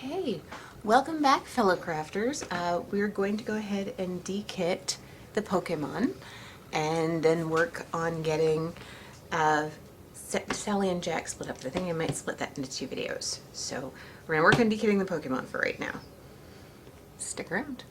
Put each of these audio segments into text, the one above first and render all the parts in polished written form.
Okay, welcome back, fellow crafters. We're going to go ahead and dekit the Pokemon and then work on getting Sally and Jack split up. I think I might split that into two videos. So we're going to work on dekitting the Pokemon for right now. Stick around.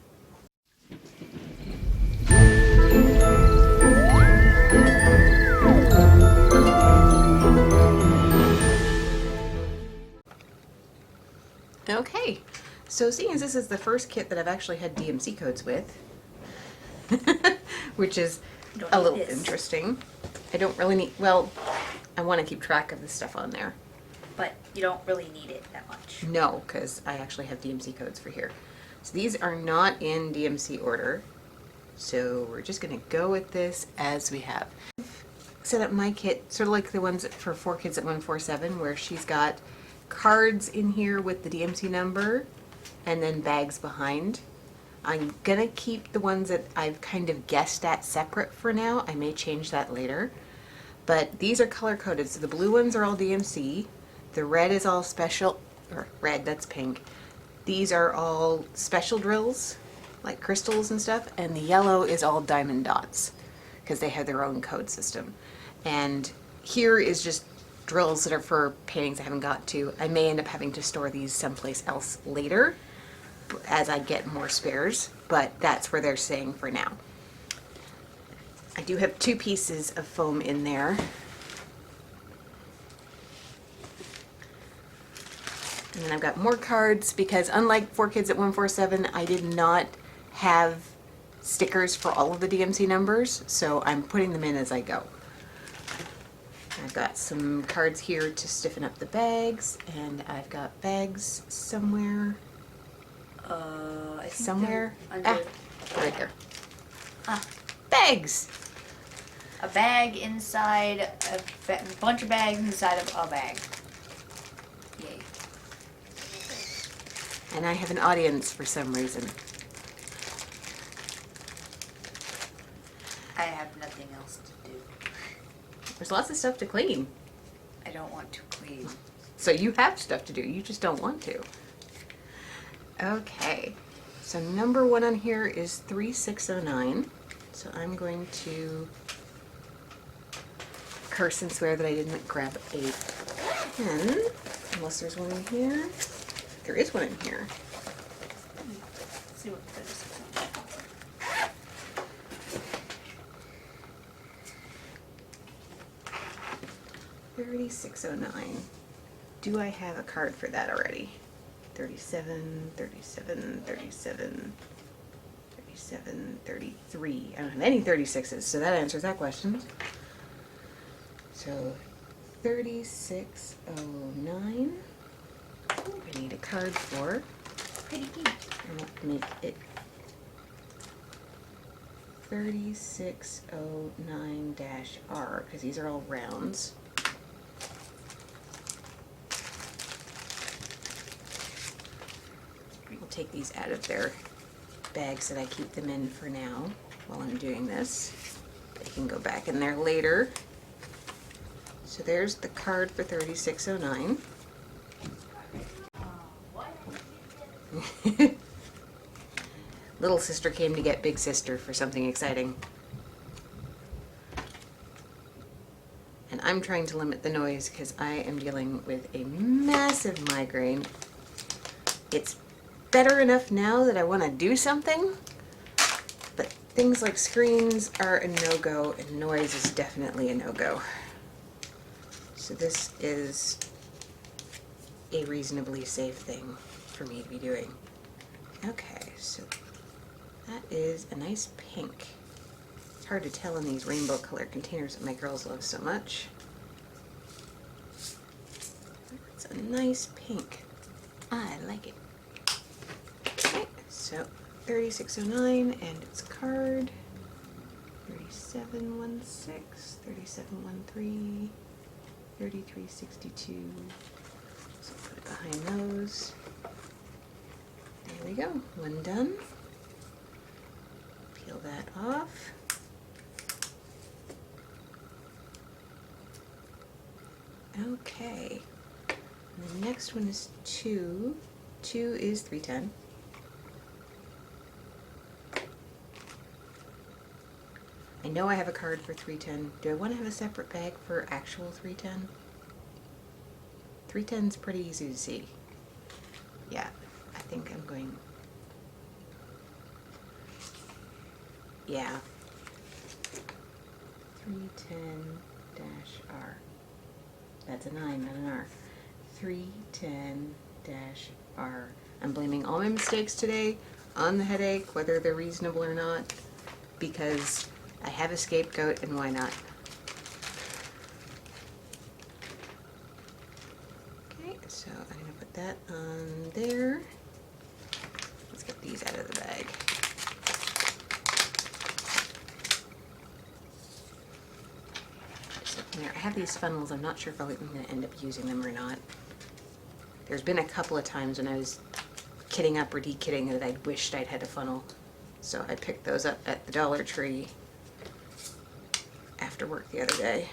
Okay, so seeing as this is the first kit that I've actually had DMC codes with, which is a little interesting. I don't really need, well, I want to keep track of the stuff on there. But you don't really need it that much. No, because I actually have DMC codes for here. So these are not in DMC order, so we're just going to go with this as we have. Set up my kit sort of like the ones for 4Kids at 147, where she's got cards in here with the DMC number and then bags behind. I'm gonna keep the ones that I've kind of guessed at separate for now. I may change that later, but these are color coded. So the blue ones are all DMC, the red is all special, or red, that's pink. These are all special drills like crystals and stuff, and the yellow is all diamond dots because they have their own code system. And here is just drills that are for paintings I haven't got to. I may end up having to store these someplace else later as I get more spares, but that's where they're staying for now. I do have 2 pieces of foam in there. And then I've got more cards because unlike 4Kids at 147, I did not have stickers for all of the DMC numbers, so I'm putting them in as I go. I've got some cards here to stiffen up the bags, and I've got bags somewhere. I think Somewhere? under Right there. Bags! a bag inside a bunch of bags inside of a bag. Yay. And I have an audience for some reason. I have nothing else to do. There's lots of stuff to clean. I don't want to clean. So you have stuff to do, you just don't want to. Okay, so number 1 on here is 3609. So I'm going to curse and swear that I didn't grab a pen, unless there's one in here. There is one in here. Let's see what this is. 3609. Do I have a card for that already? 37, 37, 37, 37, 33. I don't have any 36s, so that answers that question. So 3609. I need a card for. Pretty cute. I'll make it 3609-R because these are all rounds. I'll take these out of their bags that I keep them in for now while I'm doing this. They can go back in there later. So there's the card for 3609. Little sister came to get big sister for something exciting. And I'm trying to limit the noise because I am dealing with a massive migraine. It's better enough now that I want to do something, but things like screens are a no-go and noise is definitely a no-go. So this is a reasonably safe thing for me to be doing. Okay, so that is a nice pink. It's hard to tell in these rainbow colored containers that my girls love so much. It's a nice pink. I like it. Okay, so 3609 and its card. 3716, 3713, 3362. So put it behind those. There we go, one done. Peel that off. Okay, and the next one is 2. 2 is 310. I know I have a card for 310. Do I want to have a separate bag for actual 310? 310 is pretty easy to see. Yeah, I think I'm going... Yeah. 310-R. That's a 9, not an R. 310-R. I'm blaming all my mistakes today on the headache, whether they're reasonable or not, because I have a scapegoat, and why not? Okay, so I'm going to put that on there. Let's get these out of the bag. So there, I have these funnels. I'm not sure if I'm going to end up using them or not. There's been a couple of times when I was kitting up or de-kitting that I wished I'd had a funnel. So I picked those up at the Dollar Tree after work the other day.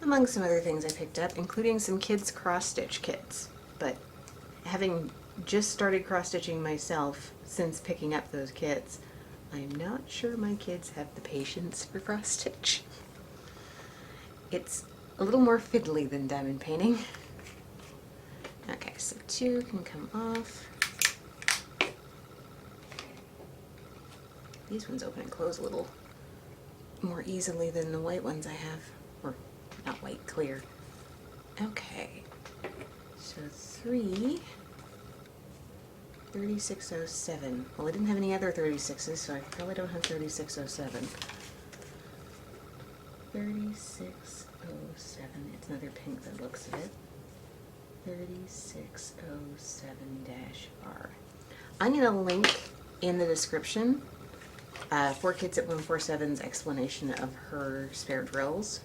Among some other things I picked up, including some kids' cross-stitch kits. But having just started cross-stitching myself since picking up those kits, I'm not sure my kids have the patience for cross-stitch. It's a little more fiddly than diamond painting. Okay, so 2 can come off. These ones open and close a little more easily than the white ones I have. Or not white, clear. Okay, so 3, 3607. Well, I didn't have any other 36s, so I probably don't have 3607. 3607. It's another pink that looks of it. 3607-R. I'm going to link in the description 4Kids at 147's explanation of her spare drills.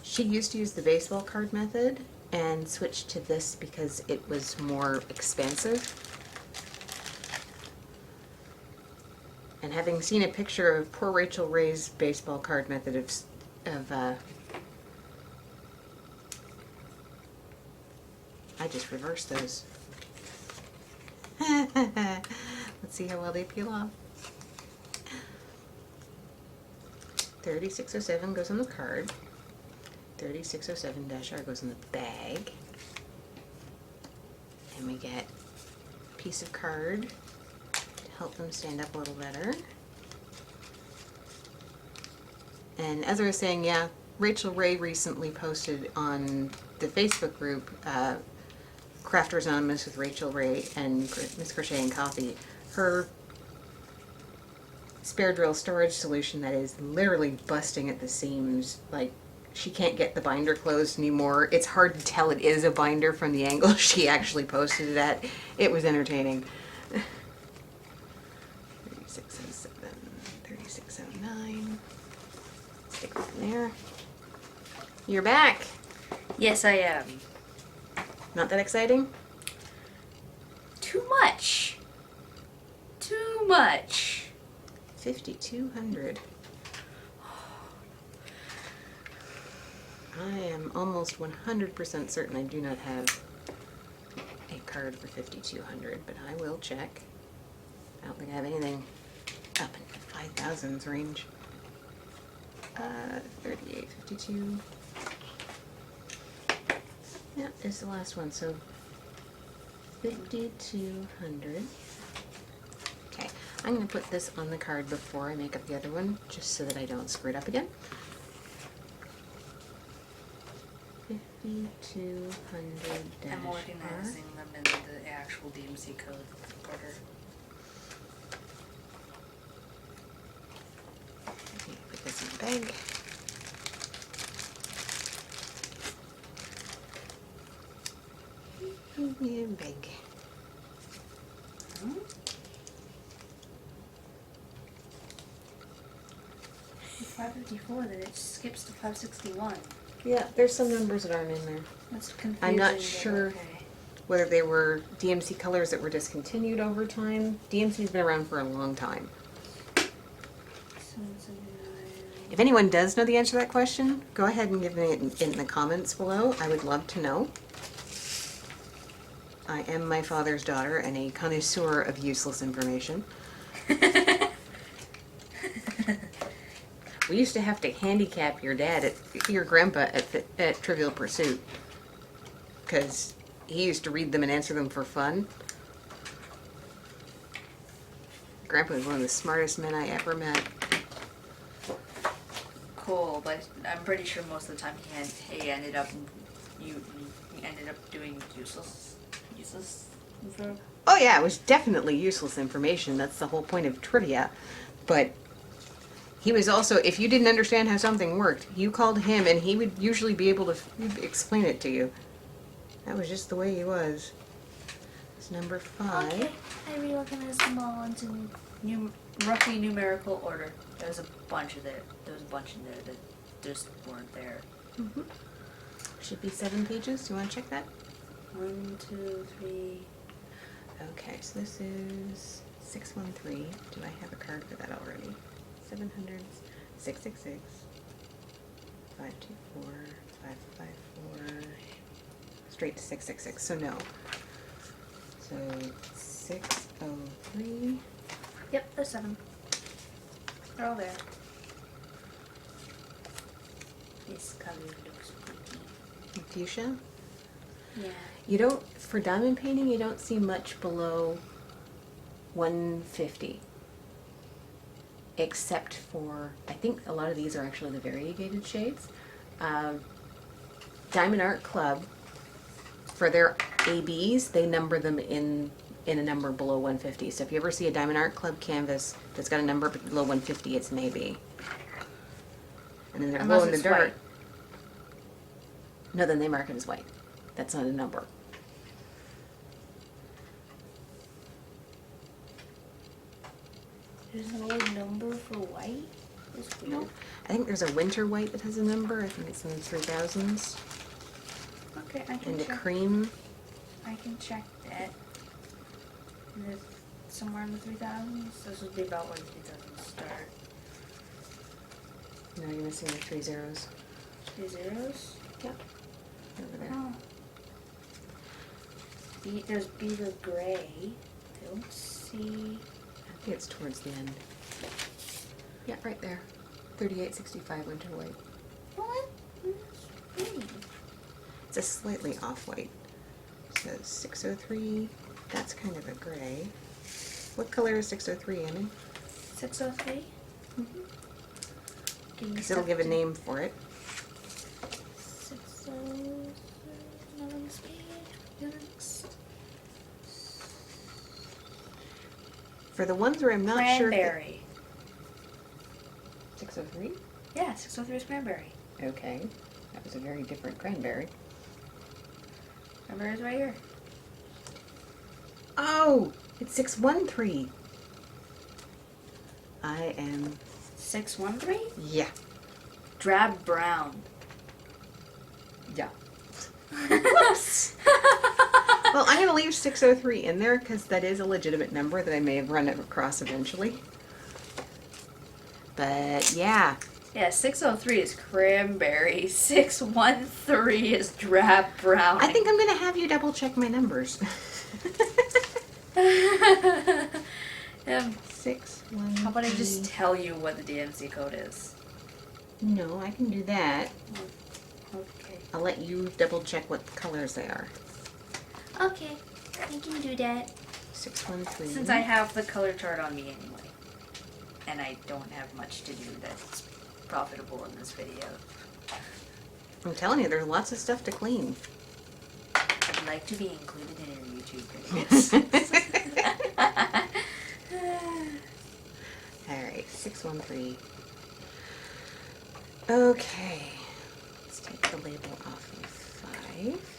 She used to use the baseball card method and switched to this because it was more expansive. And having seen a picture of poor Rachel Ray's baseball card method I just reversed those. Let's see how well they peel off. 3607 goes on the card. 3607-R goes in the bag. And we get a piece of card to help them stand up a little better. And as I was saying, yeah, Rachel Ray recently posted on the Facebook group, Crafters Anonymous with Rachel Ray and Miss Crochet and Coffee, her spare drill storage solution that is literally busting at the seams. Like, she can't get the binder closed anymore. It's hard to tell it is a binder from the angle she actually posted it at. It was entertaining. 3607, 3609. Stick that in there. You're back. Yes, I am. Not that exciting? Too much. Too much. 5,200. I am almost 100% certain I do not have a card for 5,200, but I will check. I don't think I have anything up in the 5,000s range. 38, 52. Yeah, it's the last one, so 5,200. Okay, I'm going to put this on the card before I make up the other one, just so that I don't screw it up again. 5,200 I'm organizing them in the actual DMC code order. Put this in the bag. Bag. Hmm? 554, then it skips to 561. Yeah, there's some numbers that aren't in there. That's confusing. I'm not but sure okay. whether they were DMC colors that were discontinued over time. DMC's been around for a long time. 779. If anyone does know the answer to that question, go ahead and give me it in the comments below. I would love to know. I am my father's daughter and a connoisseur of useless information. We used to have to handicap your grandpa at Trivial Pursuit, because he used to read them and answer them for fun. Grandpa was one of the smartest men I ever met. Cool, but I'm pretty sure most of the time he ended up doing useless info. Oh yeah, it was definitely useless information. That's the whole point of trivia. But he was also, if you didn't understand how something worked, you called him and he would usually be able to explain it to you. That was just the way he was. It's number 5. Okay, I reorganized them all into roughly numerical order. There was a bunch in there that just weren't there. Mm-hmm. Should be 7 pages. Do you want to check that? 1, 2, 3. Okay, so this is 613. Do I have a card for that already? 700s, 666, 524, 554, straight to 666. So no. So 603. Yep, there's 7. They're all there. This color looks pretty. Fuchsia. Yeah. You don't, for diamond painting, you don't see much below 150. Except for, I think a lot of these are actually the variegated shades. Diamond Art Club, for their ABs, they number them in a number below 150. So if you ever see a Diamond Art Club canvas that's got a number below 150, it's an AB. And then they're Unless glow in the it's dark. white. No, then they mark it as white. That's not a number. There's no number for white? That's weird. No. I think there's a winter white that has a number. I think it's in the 3000s. Okay, I can And a check. cream. I can check that. And there's somewhere in the 3000s. This would be about when 3000s start. No, you're missing the 3 zeros. 3 zeros? Yep. Over there. Oh. There's beaver gray. I don't see. I think it's towards the end. Yeah, right there. 3865 winter white. What? That's pretty. It's a slightly off white. So 603, that's kind of a gray. What color is 603, Emmy? 603? Because it'll give a name for it. 603. For the ones where I'm not sure. Cranberry. 603? Yeah, 603 is cranberry. Okay. That was a very different cranberry. Cranberry's right here. Oh! It's 613. I am. 613? Yeah. Drab brown. Yeah. Whoops! Well, I'm going to leave 603 in there because that is a legitimate number that I may have run across eventually. But yeah. Yeah, 603 is cranberry. 613 is drab brown. I think I'm going to have you double check my numbers. 613. How about I just tell you what the DMC code is? No, I can do that. Okay. I'll let you double check what colors they are. Okay, I can do that. 613. Since I have the color chart on me anyway. And I don't have much to do that's profitable in this video. I'm telling you, there's lots of stuff to clean. I'd like to be included in your YouTube videos. Alright, 613. Okay. Let's take the label off of 5.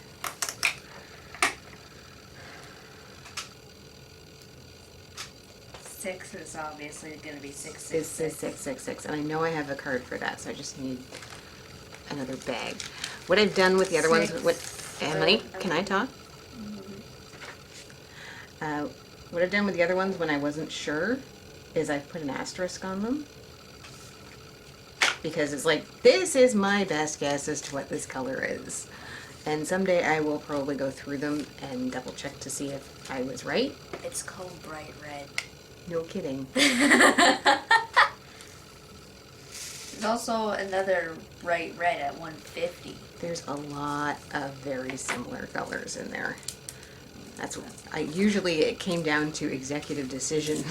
Six is obviously going to be 666. This is 666, and I know I have a card for that, so I just need another bag. What I've done with the other ones, Emily, can I talk? What I've done with the other ones when I wasn't sure is I've put an asterisk on them. because it's like, this is my best guess as to what this color is. And someday I will probably go through them and double check to see if I was right. It's called bright red. No kidding. There's also another bright red at 150. There's a lot of very similar colors in there. That's what usually it came down to executive decision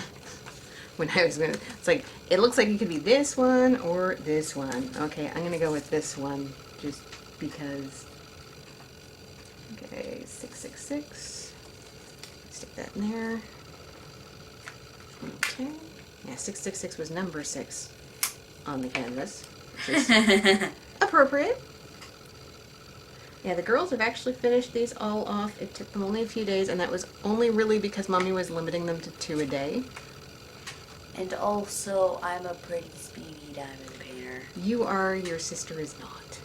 when I was gonna, it's like, it looks like it could be this one or this one. Okay, I'm gonna go with this one just because. Okay, 666. Stick that in there. Okay. Yeah, 666 was number 6 on the canvas, which is appropriate. Yeah, the girls have actually finished these all off. It took them only a few days, and that was only really because Mommy was limiting them to 2 a day. And also, I'm a pretty speedy diamond painter. You are, your sister is not.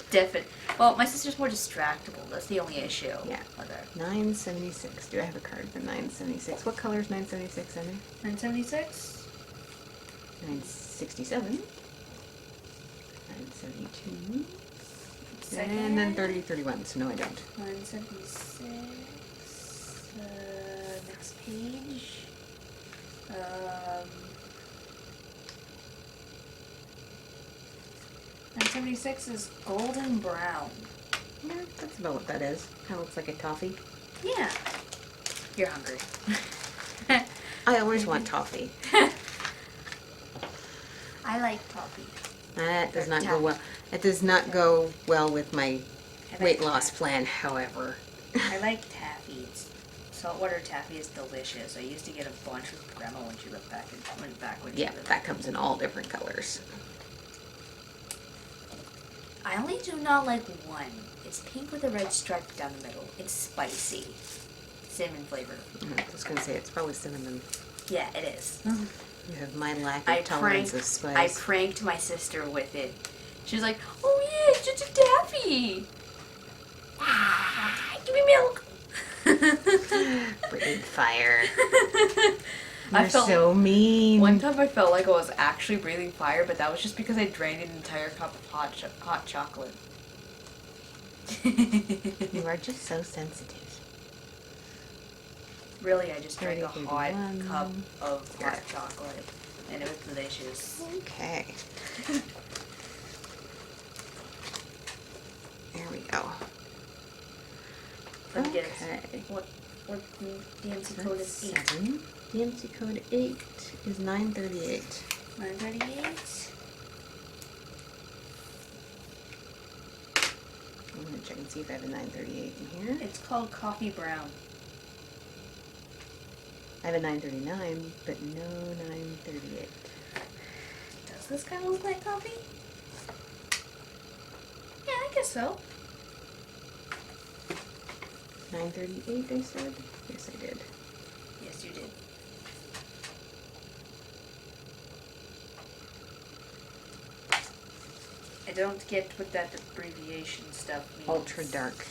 Definitely. Well, my sister's more distractible. That's the only issue. Yeah. With her. 976. Do I have a card for 976? What color is 976, Emmy? 976? 967. 972. Second. And then 3031, so no I don't. 976. Next page. 976 is golden brown. Yeah, that's about what that is. Kind of looks like a toffee. Yeah. You're hungry. I always want toffee. I like toffee. That does not go well. It does not go well with my weight loss plan, however. I like taffy. Saltwater taffy is delicious. I used to get a bunch with Grandma when she went back when she Yeah, lived. that comes in all different colors. I only do not like one. It's pink with a red stripe down the middle. It's spicy. Cinnamon flavor. I was going to say, it's probably cinnamon. Yeah, it is. You have my lack of tolerance of spice. I pranked my sister with it. She was like, oh yeah, it's just a taffy. Give me milk. Breathe fire. I You're felt so mean. One time I felt like I was actually breathing fire, but that was just because I drained an entire cup of hot chocolate. You are just so sensitive. Really, I just drank a 30, hot 31. cup of hot chocolate, and it was delicious. Okay. There we go. Let me get Okay. What DMC code is 8? 7. DMC code 8 is 938. 938. I'm going to check and see if I have a 938 in here. It's called coffee brown. I have a 939, but no 938. Does this kind of look like coffee? Yeah, I guess so. 938, I said? Yes, I did. Yes, you did. I don't get what that abbreviation stuff means. Ultra dark.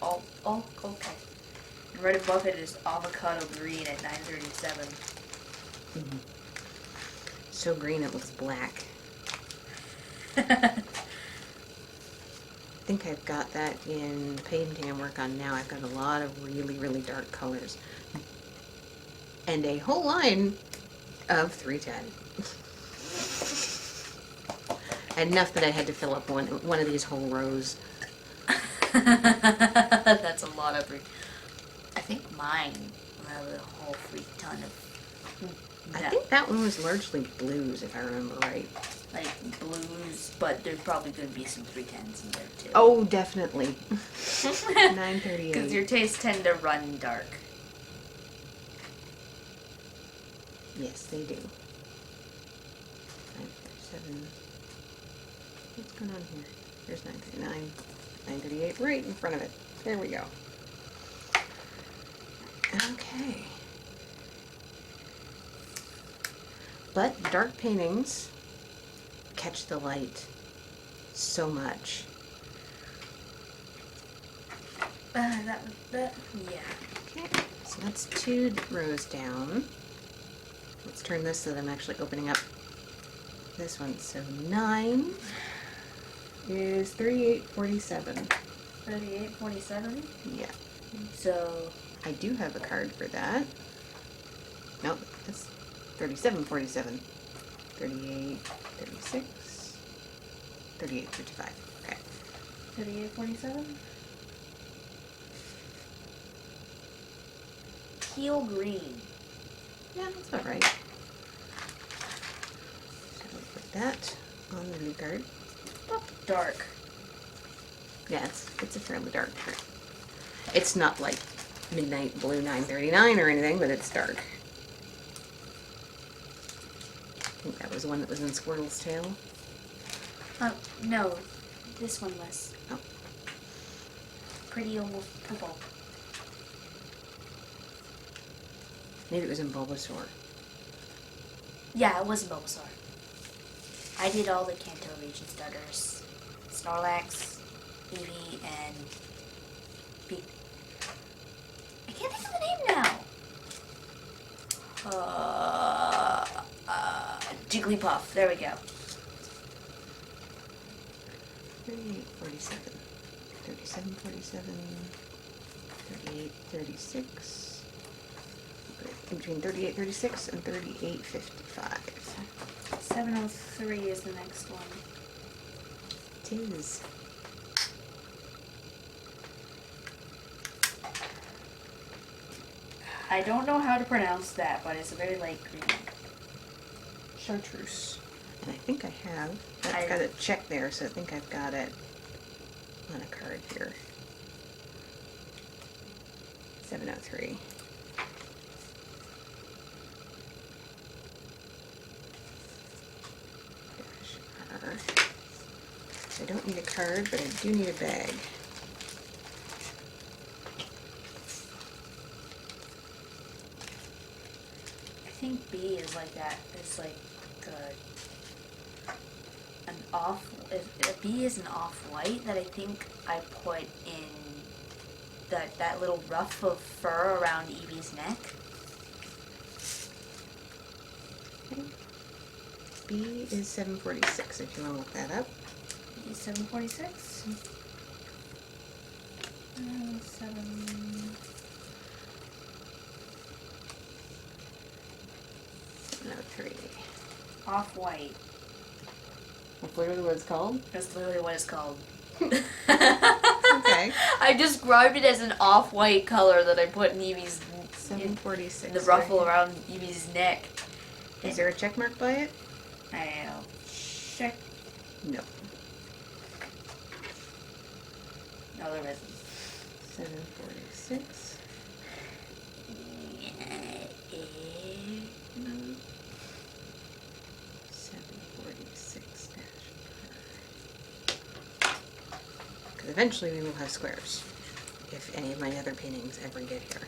Oh, okay. And right above it is avocado green at 937. Mm-hmm. So green it looks black. I think I've got that in the painting I work on now. I've got a lot of really, really dark colors. And a whole line of 310. Enough that I had to fill up one of these whole rows. That's a lot of. I think mine will have a whole freak ton of. I think that one was largely blues, if I remember right. Like blues, but there's probably going to be some 310s in there too. Oh, definitely. 938. Because your tastes tend to run dark. Yes, they do. 937. What's going on here? There's 939. 938 right in front of it. There we go. Okay. But dark paintings catch the light so much. Yeah. Okay, so that's 2 rows down. Let's turn this so that I'm actually opening up this one. So 9 is 38.47. 38.47. Yeah. So I do have a card for that. Nope, that's 37.47. 38.36. 38.55. Okay. 38.47. Teal green. Yeah, that's about right. So we'll put that on the new card. Dark. Yeah, it's a fairly dark card. It's not like midnight blue 939 or anything, but it's dark. I think that was the one that was in Squirtle's tail. No. This one was. Oh. Pretty almost purple. Maybe it was in Bulbasaur. Yeah, it was Bulbasaur. I did all the Kanto region starters. Snorlax, Eevee, and I can't think of the name now. Jigglypuff. There we go. 38.47. 37.47. 38.36. Between 38.36 and 38.55. 703 is the next one. It is. I don't know how to pronounce that, but it's a very light green. Chartreuse. And I think I have. I've got a check there, so I think I've got it on a card here. 703. Dash R. I don't need a card, but I do need a bag. I think B is like that. It's like an off. If B is an off-white that I think I put in that little ruff of fur around Eevee's neck. Okay. B is 746 if you want to look that up. B is 746. 703. Off-white. That's literally what it's called? That's literally what it's called. Okay. I described it as an off-white color that I put in Eevee's 746. the ruffle around Eevee's neck. Is there a check mark by it? I'll check. No. No, there isn't. 746. No. 746 dash. Because eventually we will have squares, if any of my other paintings ever get here.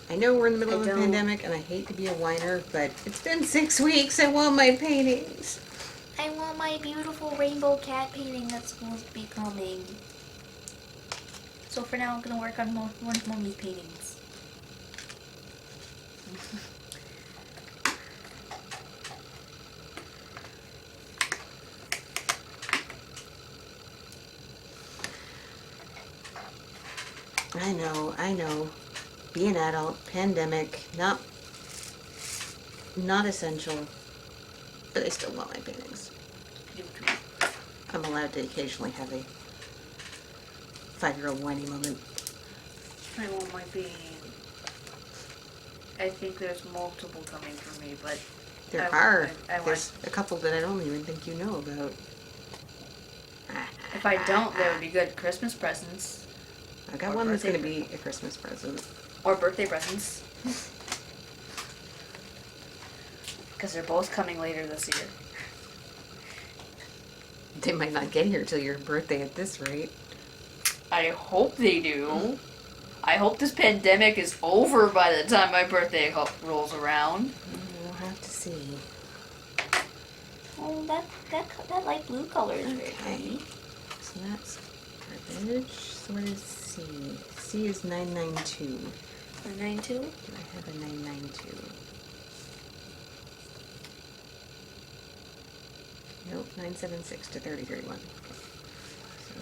I know we're in the middle of a pandemic, and I hate to be a whiner, but it's been 6 weeks. I want my paintings. I want my beautiful rainbow cat painting that's supposed to be coming. So for now, I'm gonna work on one of Mommy's paintings. I know. Be an adult, pandemic, not essential, but I still want my paintings. I'm allowed to occasionally have a 5-year-old whiny moment. I want my painting. I think there's multiple coming for me, but There's a couple that I don't even think you know about. If I don't, there would be good Christmas presents. I got one that's going to be a Christmas present. Or birthday presents. Because they're both coming later this year. They might not get here till your birthday at this rate. I hope they do. I hope this pandemic is over by the time my birthday rolls around. We'll have to see. Oh, that light blue color is very Okay. pretty. So that's garbage. So what is C? C is 992. 992? Do I have a 992? Nope, 976 to 3031. Okay. So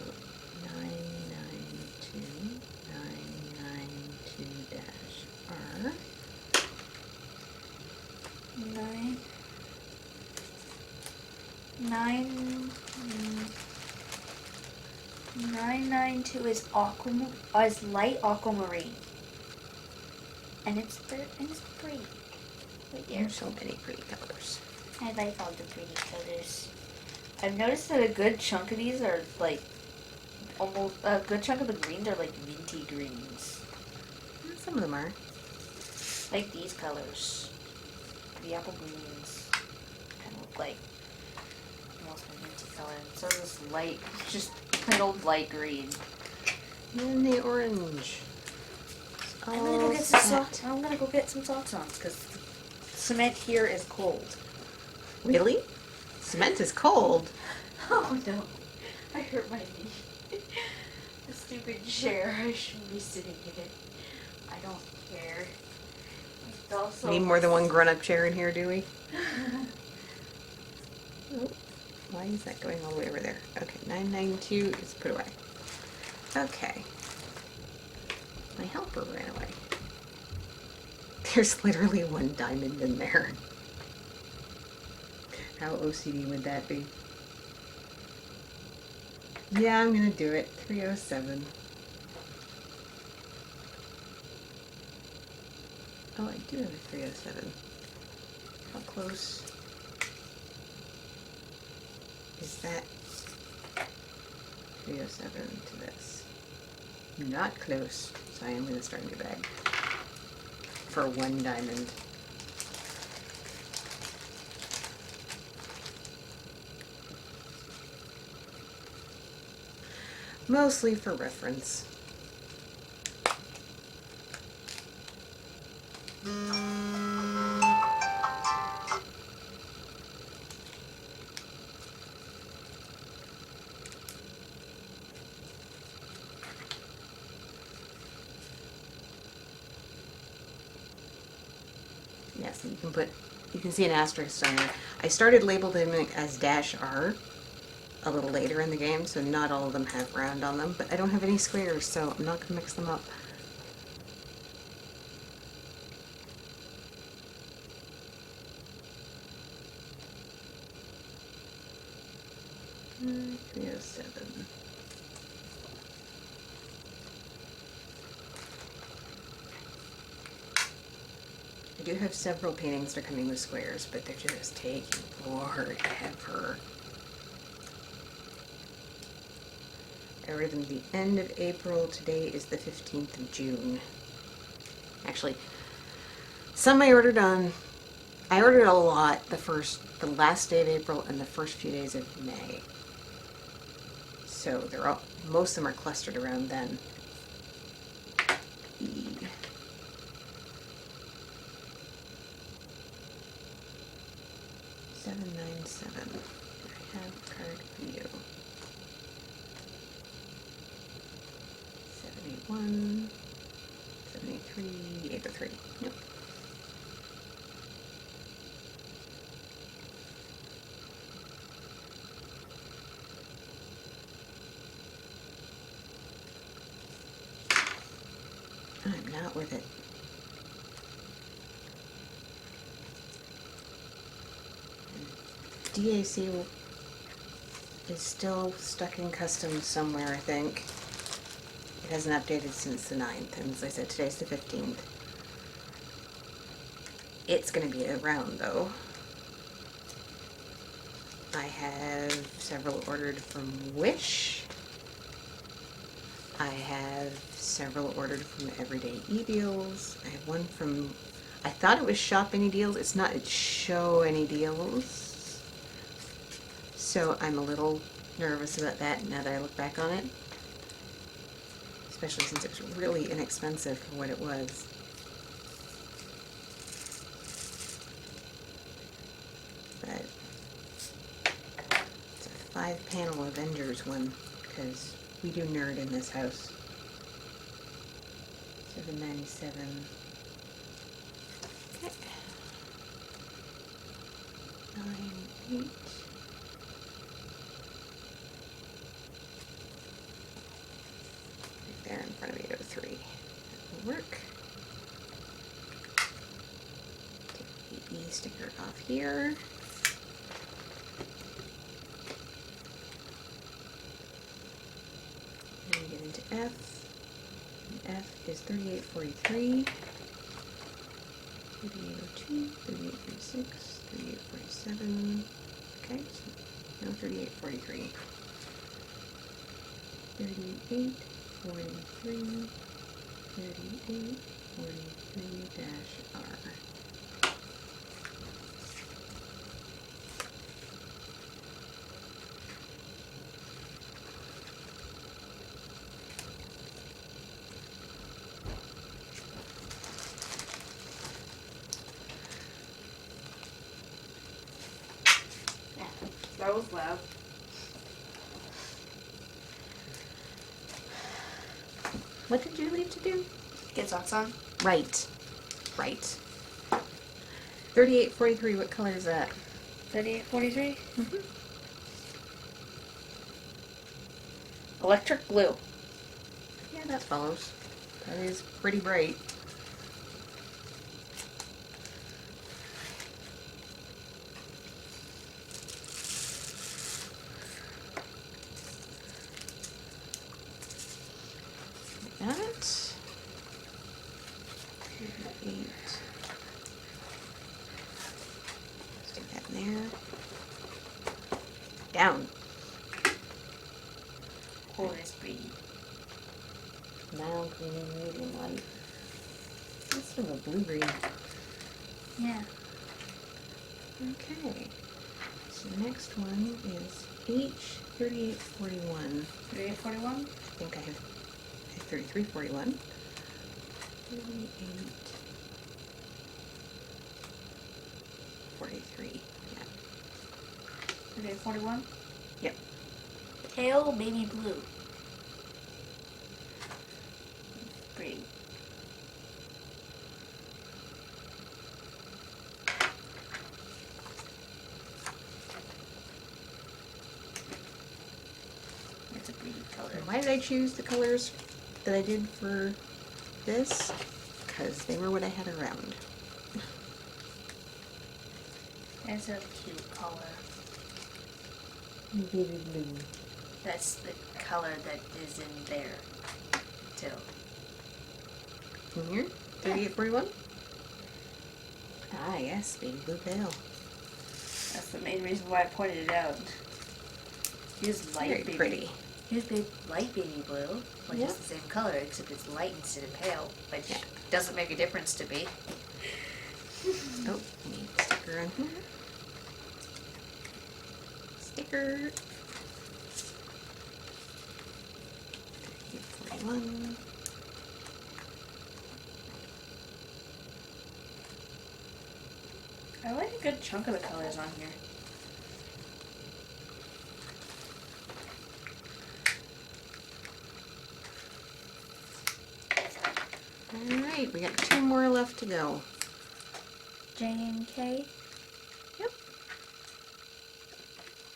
992 dash R. 992 is is light aquamarine, and it's pretty. Wait, There's so many pretty colors. I like all the pretty colors. I've noticed that a good chunk of these are like almost a good chunk of the greens are like minty greens, Some of them are. like these colors. The apple greens kind of look like almost a minty color. And so this light, just plain old light green. And then the orange. I'm gonna go get some socks. I'm gonna go get some socks on because cement here is cold. Really? Cement is cold. Oh no, I hurt my knee. The stupid chair. I shouldn't be sitting in it. I don't care. It's also Need more than one grown-up chair in here, do we? Oh, why is that going all the way over there? Okay, 992 is put away. Okay. My helper ran away. There's literally one diamond in there. How OCD would that be? Yeah, I'm gonna do it. 307. Oh, I do have a 307. How close is that 307 to this? Not close, so I am going to start a new bag for one diamond. Mostly for reference. Yes, you can see an asterisk on there. I started labeling them as dash R a little later in the game, so not all of them have round on them, but I don't have any squares, so I'm not going to mix them up. Mm, 307. I do have several paintings that are coming with squares, but they're just taking forever. I ordered them at the end of April. Today is the 15th of June. Actually, some I ordered a lot the last day of April and the first few days of May. So most of them are clustered around then. 797. I have card for you. 781, 73, 803. Nope. I'm not with it. DAC is still stuck in customs somewhere, I think. It hasn't updated since the 9th, and as I said, today's the 15th. It's going to be around, though. I have several ordered from Wish. I have several ordered from Everyday E-Deals. I have one from, I thought it was Shop Any Deals. It's not, it's Show Any Deals. So I'm a little nervous about that now that I look back on it. Especially since it was really inexpensive for what it was. But it's a 5-panel Avengers one, because we do nerd in this house. 797. Okay. 98. sticker off here. And we get into F. And F is 3843, 3802, 3836, 3847. Okay, so no 3843. 38, 43, 38, 43-R. Yeah, that was loud. What did you leave to do? Get socks on. Right. Right. 3843, what color is that? 3843. Electric blue. Yeah, that follows. That is pretty bright. Like that. Eight. Stick that in there. Down. Oh, that's pretty. Now green, medium light. That's sort of a blue green. Yeah. Okay. So the next one is H3841. 3841. I think I have 3341. 38. 43. Yeah. 3841. Yep. Pale baby blue. Pretty. That's a pretty color. Why did I choose the colors that I did for this? Because they were what I had around. That's a cute color. Baby blue. That's the color that is in there, too. In here? 3841? Ah, yes, baby blue pale. That's the main reason why I pointed it out. Here's light Very baby. pretty. Here's light baby blue, which Yeah. is the same color except it's light instead of pale, which Yeah. doesn't make a difference to me. Oh, I need a sticker on here. Sticker. 3841. I like a good chunk of the colors on here. Alright, we got 2 more left to go. J and K. Yep.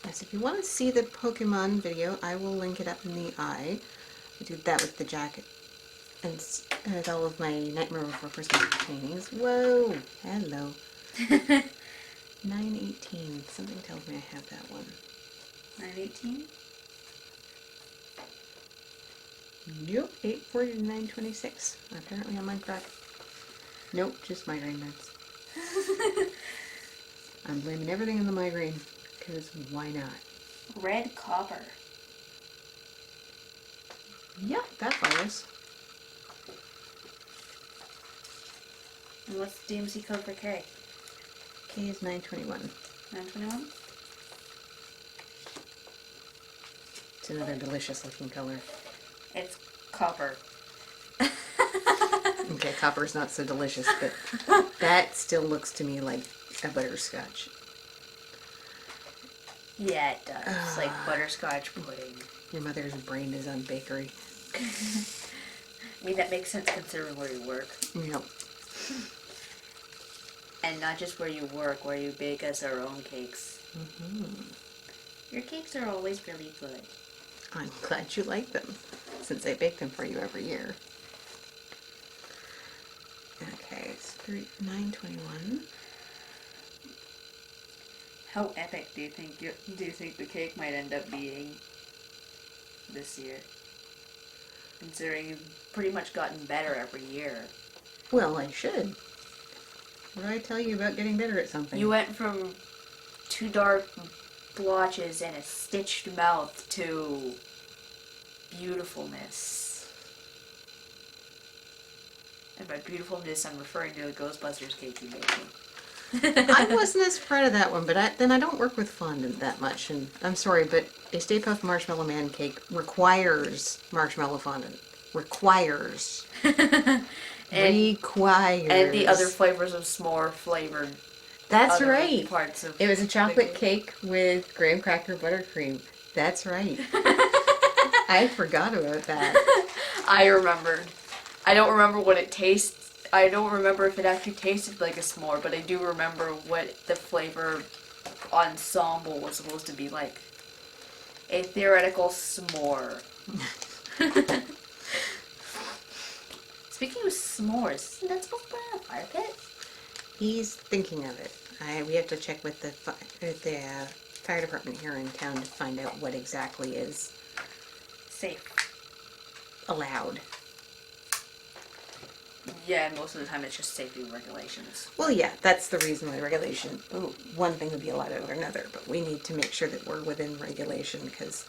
Yes, if you want to see the Pokemon video, I will link it up in the eye. I did that with the jacket and with all of my Nightmare Before Christmas paintings. Whoa! Hello. 918. Something tells me I have that one. 918. Nope. 840 to 926. Apparently I'm incorrect. Nope, just migraine meds. I'm blaming everything on the migraine, because why not? Red copper. Yep, that follows. And what's the DMC code for K? K is 921. 921? It's another delicious looking color. It's copper. Okay, copper's not so delicious, but that still looks to me like a butterscotch. Yeah, it does. It's like butterscotch pudding. Your mother's brain is on bakery. I mean, that makes sense considering where you work. Yep. And not just where you work, where you bake us our own cakes. Mm-hmm. Your cakes are always really good. I'm glad you like them, since I bake them for you every year. Okay, it's 921. How epic do you think the cake might end up being this year? Considering you've pretty much gotten better every year. Well, I should. What did I tell you about getting better at something? You went from 2 dark blotches and a stitched mouth to beautifulness. And by beautifulness, I'm referring to the Ghostbusters cake you made me. I wasn't as proud of that one, but I don't work with fondant that much, and I'm sorry, but a Stay Puft Marshmallow Man cake requires marshmallow fondant. Requires. Requires. And the other flavors of s'more flavored. That's other right. Parts of It was a the chocolate cake with graham cracker buttercream. That's right. I forgot about that. I remembered. I don't remember what it tastes. I don't remember if it actually tasted like a s'more, but I do remember what the flavor ensemble was supposed to be like. A theoretical s'more. Speaking of s'mores, isn't that supposed to be in a fire pit? He's thinking of it. We have to check with the fire department here in town to find out what exactly is Safe. allowed. Yeah, most of the time it's just safety regulations. Well, yeah, that's the reason why regulation. Ooh, one thing would be allowed over another, but we need to make sure that we're within regulation because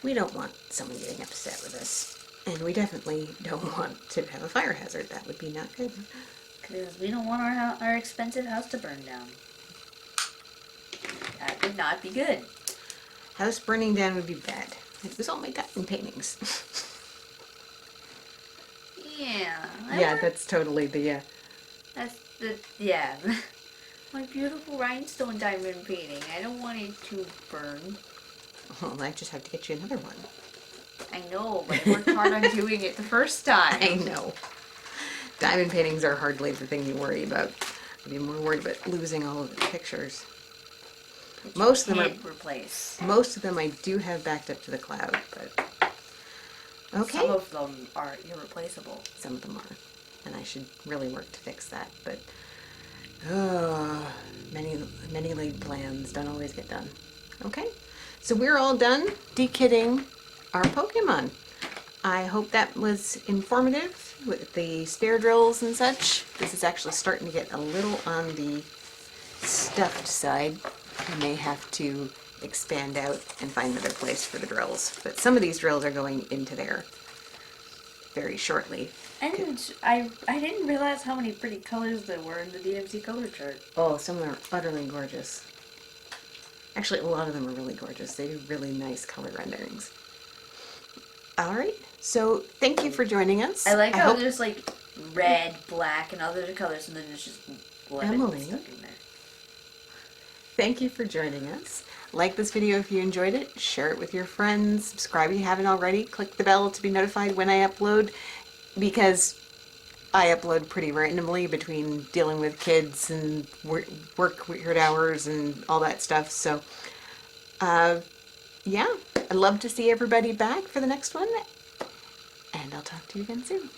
we don't want someone getting upset with us. And we definitely don't want to have a fire hazard. That would be not good. Because we don't want our expensive house to burn down. That would not be good. House burning down would be bad. It was all my diamond paintings. Yeah. Yeah, that's totally the, That's the, yeah. My beautiful rhinestone diamond painting. I don't want it to burn. well, I just have to get you another one. I know, but I worked hard on doing it the first time. I know. Diamond paintings are hardly the thing you worry about. I'd be more worried about losing all of the pictures. Which Most you of them can't are. replace. Most of them I do have backed up to the cloud, but okay. Some of them are irreplaceable. Some of them are, and I should really work to fix that. But many laid plans don't always get done. Okay, so we're all done dekitting our Pokemon. I hope that was informative with the spare drills and such. This is actually starting to get a little on the stuffed side. I may have to expand out and find another place for the drills. But some of these drills are going into there very shortly. And I didn't realize how many pretty colors there were in the DMC color chart. Oh, some of them are utterly gorgeous. Actually, a lot of them are really gorgeous. They do really nice color renderings. All right, so thank you for joining us. I like how there's like red, black, and other colors, and then there's just lemon Emily. stuck in there. Thank you for joining us. Like this video if you enjoyed it. Share it with your friends. Subscribe if you haven't already. Click the bell to be notified when I upload, because I upload pretty randomly between dealing with kids and work weird hours and all that stuff. So, yeah, I'd love to see everybody back for the next one. And I'll talk to you again soon.